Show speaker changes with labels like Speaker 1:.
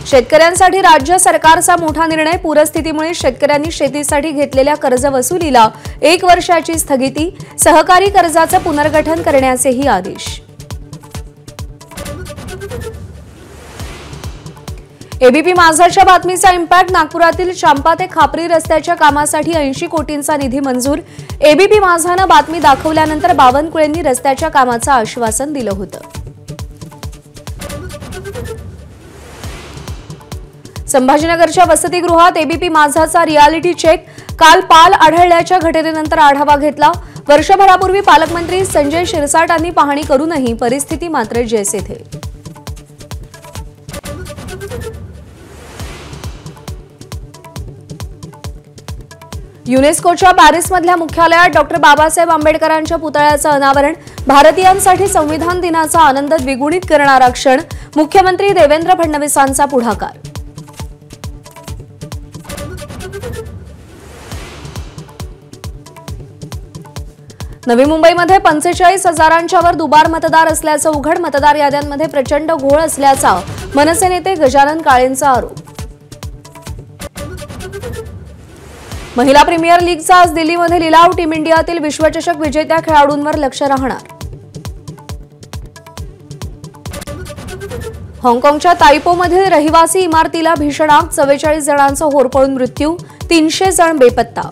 Speaker 1: शेतकऱ्यांसाठी राज्य सरकारचा मोठा निर्णय। पूरस्थितीमुळे शेतकऱ्यांनी शेतीसाठी घेतलेल्या कर्ज वसुलीला 1 वर्षाची स्थगिती। सहकारी कर्जाचे पुनर्गठन करण्याचेही आदेश। एबीपी माझाच्या बातमीचा इम्पॅक्ट। नागपुरातील चांपा ते खापरी रस्त्याच्या कामासाठी 80 कोटींचा निधी मंजूर। एबीपी माझाने बातमी दाखवल्यानंतर बावनकुळेंनी रस्त्याच्या कामाचं आश्वासन दिलं होतं। संभाजीनगरच्या वसतिगृहात एबीपी माझाचा रियालिटी चेक। काल पाल आढळल्याच्या घटनेनंतर आढावा घेतला। वर्षभरापूर्वी पालकमंत्री संजय शिरसाटांनी पाहणी करूनही परिस्थिती मात्र जैसे थे। युनेस्कोच्या पॅरिसमधल्या मुख्यालयात डॉक्टर बाबासाहेब आंबेडकरांच्या पुतळ्याचं अनावरण। भारतीयांसाठी संविधान दिनाचा आनंद द्विगुणित करणारा क्षण। मुख्यमंत्री देवेंद्र फडणवीसांचा पुढाकार। नवी मुंबईमध्ये 45,000च्या वर दुबार मतदार असल्याचं उघड। मतदार याद्यांमध्ये प्रचंड घोळ असल्याचा मनसे नेते गजानन काळेंचा आरोप। महिला प्रीमियर लीगचा आज दिल्लीमध्ये लिलाव। टीम इंडियातील विश्वचषक विजेत्या खेळाडूंवर लक्ष राहणार। हाँगकाँगच्या ताइपोमधील रहिवासी इमारतीला भीषण आग। 44 जणांचा होरपळून मृत्यू, 300 जण बेपत्ता।